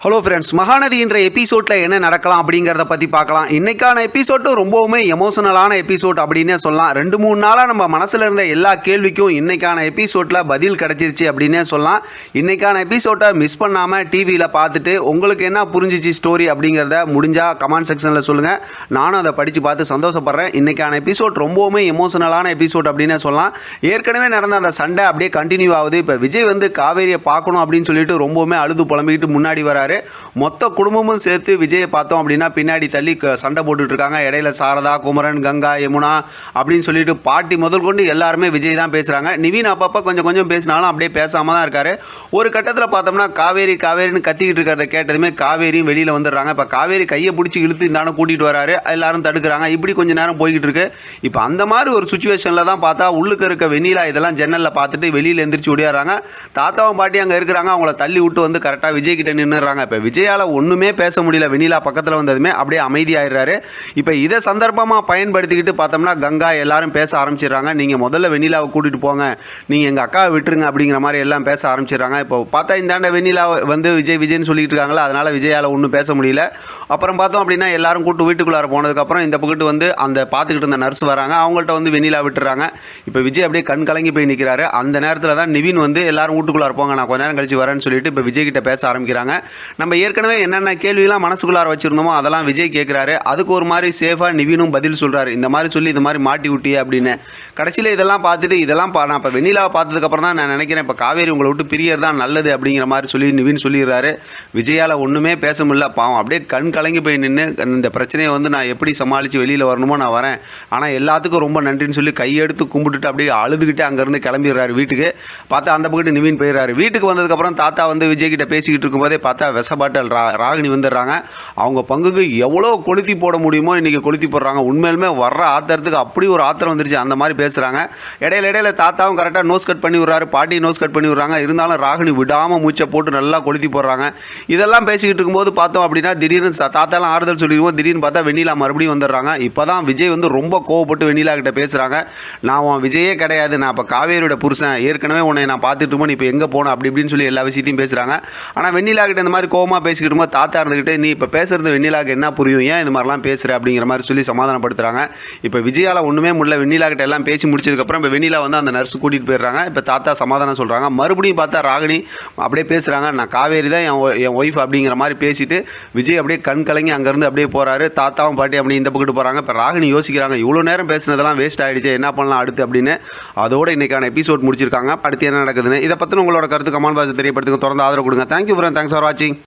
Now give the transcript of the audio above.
Hello friends, Mahanadi என்ற எபிசோடில் என்ன நடக்கலாம் அப்படிங்கிறத பற்றி பார்க்கலாம். இன்றைக்கான எபிசோடு ரொம்பவுமே எமோஷனலான எபிசோட் அப்படின்னே சொல்லலாம். 2-3 நாளாக நம்ம மனசில் இருந்த எல்லா கேள்விக்கும் இன்றைக்கான எபிசோடில் பதில் கிடச்சிருச்சு அப்படின்னே சொல்லலாம். இன்றைக்கான எபிசோட்டை மிஸ் பண்ணாமல் டிவியில் பார்த்துட்டு உங்களுக்கு என்ன புரிஞ்சிச்சு ஸ்டோரி அப்படிங்கிறத முடிஞ்சால் கமெண்ட் செக்ஷனில் சொல்லுங்கள். நானும் அதை படித்து பார்த்து சந்தோஷப்படுறேன். இன்றைக்கான எபிசோட் ரொம்பவுமே எமோஷனலான எபிசோட் அப்படின்னே சொல்லலாம். ஏற்கனவே நடந்த அந்த சண்டை அப்படியே கண்டினியூ ஆகுது. இப்போ விஜய் வந்து காவேரியை பார்க்கணும் அப்படின்னு சொல்லிட்டு ரொம்பவுமே அழுது புலம்பிக்கிட்டு முன்னாடி வராரு. மொத்த குடும்பமும் சேர்த்து விஜயை பார்த்தோம் அப்படின்னா பின்னாடி தள்ளி சண்டை போட்டுட்டு இருக்காங்க. இடையில சாரதா, குமரன், கங்கா, யமுனா அப்படின்னு சொல்லிட்டு பாட்டி முதல் கொண்டு எல்லாருமே விஜய் தான் பேசுகிறாங்க. நிவின் அப்பப்போ கொஞ்சம் கொஞ்சம் பேசினாலும் அப்படியே பேசாமல் தான் இருக்காரு. ஒரு கட்டத்தில் பார்த்தோம்னா காவேரின்னு கத்திக்கிட்டு இருக்கிறத கேட்டதுமே காவேரியும் வெளியில் வந்துடுறாங்க. இப்போ காவேரி கையை பிடிச்சி இழுத்து இந்தான கூட்டிகிட்டு வராரு. எல்லாரும் தடுக்கிறாங்க. இப்படி கொஞ்சம் நேரம் போய்கிட்டு இருக்கு. இப்போ அந்த மாதிரி ஒரு சுச்சுவேஷனில் தான் பார்த்தா உள்ளுக்கு இருக்க வெண்ணிலா இதெல்லாம் ஜன்னலில் பார்த்துட்டு வெளியில் எந்திரிச்சு ஓடியாடுறாங்க. தாத்தாவும் பாட்டி அங்கே இருக்கிறாங்க. அவங்கள தள்ளி விட்டு வந்து கரெக்டாக விஜய் கிட்ட நின்றுறாங்க. இப்போ விஜயால் ஒன்றுமே பேச முடியல. வெண்ணிலா பக்கத்தில் வந்ததுமே அப்படியே அமைதியாகிறாரு. இப்போ இதை சந்தர்ப்பமாக பயன்படுத்திக்கிட்டு பார்த்தோம்னா கங்கா எல்லாரும் பேச ஆரம்பிச்சிடுறாங்க. நீங்கள் முதல்ல வெண்ணிலாவை கூட்டிகிட்டு போங்க, நீங்கள் எங்கள் அக்காவை விட்டுருங்க அப்படிங்கிற மாதிரி எல்லாம் பேச ஆரம்பிச்சிடுறாங்க. இப்போ பார்த்தா இந்தாண்ட வெண்ணிலா வந்து விஜய்னு சொல்லிட்டு இருக்காங்களா, அதனால் விஜயால் ஒன்றும் பேச முடியல. அப்புறம் பார்த்தோம் அப்படின்னா எல்லாரும் கூட்டு வீட்டுக்குள்ளார போனதுக்கப்புறம் இந்த பக்கத்து வந்து அந்த பார்த்துக்கிட்டு இருந்த நர்ஸ் வராங்க. அவங்கள்ட்ட வந்து வெண்ணிலா விட்டுறாங்க. இப்போ விஜய் அப்படியே கண் கலங்கி போய் நிற்கிறாரு. அந்த நேரத்தில் தான் நிவின் வந்து எல்லாரும் வீட்டுக்குள்ளார போங்க, நான் கொஞ்ச நேரம் கழிச்சு வரேன்னு சொல்லிட்டு இப்போ விஜய் கிட்ட பேச ஆரம்பிக்கிறாங்க. நம்ம ஏற்கனவே என்னென்ன கேள்வியெல்லாம் மனசுக்குள்ளார வச்சுருந்தோமோ அதெல்லாம் விஜய் கேட்குறாரு. அதுக்கு ஒரு மாதிரி சேஃபாக நிவினும் பதில் சொல்கிறாரு. இந்த மாதிரி சொல்லி இந்த மாதிரி மாட்டி விட்டியே அப்படின்னு. கடைசியில் இதெல்லாம் பார்த்துட்டு நான் இப்போ வெண்ணிலாவை பார்த்ததுக்கப்புறம் தான் நான் நினைக்கிறேன் இப்போ காவேரி உங்களை விட்டு பிரியர் தான் நல்லது அப்படிங்கிற மாதிரி சொல்லி நிவின் சொல்லிடுறாரு. விஜயால் ஒன்றுமே பேச முடியல. பாவம் அப்படியே கண் கலங்கி போய் நின்று இந்த பிரச்சனையை வந்து நான் எப்படி சமாளித்து வெளியில் வரணுமோ நான் வரேன், ஆனால் எல்லாத்துக்கும் ரொம்ப நன்றின்னு சொல்லி கையெடுத்து கும்பிட்டுட்டு அப்படியே அழுதுகிட்டு அங்கேருந்து கிளம்பிடுறாரு வீட்டுக்கு. பார்த்தா அந்த பக்கத்து நிவின் போயிடுறாரு. வீட்டுக்கு வந்ததுக்கப்புறம் தாத்தா வந்து விஜய் கிட்ட பேசிக்கிட்டு இருக்கும்போதே பார்த்தா விஷபாட்டல் ராகினி வந்துடுறாங்க. அவங்க பங்குக்கு எவ்வளோ கொளுத்தி போட முடியுமோ இன்றைக்கி கொளுத்தி போடுறாங்க. உண்மையிலுமே வர்ற ஆத்திரத்துக்கு அப்படி ஒரு ஆத்திரம் வந்துருச்சு. அந்த மாதிரி பேசுகிறாங்க. இடையில தாத்தாவும் கரெக்டாக நோஸ் கட் பண்ணி விடுறாரு, பாட்டி நோஸ் கட் பண்ணி விடுறாங்க. இருந்தாலும் ராகினி விடாமல் மூச்சை போட்டு நல்லா கொளுத்தி போடுறாங்க. இதெல்லாம் பேசிக்கிட்டு இருக்கும்போது பார்த்தோம் அப்படின்னா திடீர்னு தாத்தாலாம் ஆறுதல் சொல்லிடுவோம். திடீர்னு பார்த்தா வெண்ணிலா மறுபடியும் வந்துடுறாங்க. இப்போ தான் விஜய் வந்து ரொம்ப கோவப்பட்டு வெண்ணிலா கிட்ட பேசுகிறாங்க. நான் உன் விஜயே கிடையாது, நான் இப்போ காவேரியோட புருஷன், ஏற்கனவே உன்னை நான் பார்த்துட்டு போன, இப்போ எங்கே போனேன் அப்படி இப்படின்னு சொல்லி எல்லா விஷயத்தையும் பேசுகிறாங்க. ஆனால் வெண்ணிலா கிட்ட இந்த மாதிரி கோவமாக பேசிக்கிட்டு போது தாத்தா இருந்துக்கிட்டு நீ இப்போ பேசுகிறது வெண்ணிலாவுக்கு என்ன புரியும், ஏன் இந்த மாதிரிலாம் பேசுகிற அப்படிங்கிற மாதிரி சொல்லி சமாதானப்படுத்துகிறாங்க. இப்போ விஜயால் ஒன்றுமே முடியல. வெண்ணிலா கிட்ட எல்லாம் பேசி முடிச்சதுக்கப்புறம் இப்போ வெண்ணிலா வந்து அந்த நர்ஸ் கூட்டிகிட்டு போயிடுறாங்க. இப்போ தாத்தா சமாதானம் சொல்கிறாங்க. மறுபடியும் பார்த்தா ராகினி அப்படியே பேசுகிறாங்க. நான் காவேரி தான் என் ஒய்ஃப் அப்படிங்கிற மாதிரி பேசிட்டு விஜய் அப்படியே கண் கலங்கி அங்கேருந்து அப்படியே போகிறாரு. தாத்தாவும் பாட்டி அப்படி இந்த பக்கத்து போகிறாங்க. இப்போ ராகினி யோசிக்கிறாங்க, இவ்வளோ நேரம் பேசுனதெல்லாம் வேஸ்ட் ஆகிடுச்சு, என்ன பண்ணலாம் அடுத்து அப்படின்னு. அதோட இன்றைக்கான எபிசோட் முடிச்சிருக்காங்க. அடுத்து என்ன நடக்குதுன்னு இதை பற்றி உங்களோட கருத்து கமெண்ட் பாக்ஸ் தெரியப்படுத்துங்க. தொடர்ந்து ஆதரவு கொடுங்க. தேங்க்யூ ஃப்ரெண்ட், தேங்க்ஸ் ஃபார் வாட்சிங்.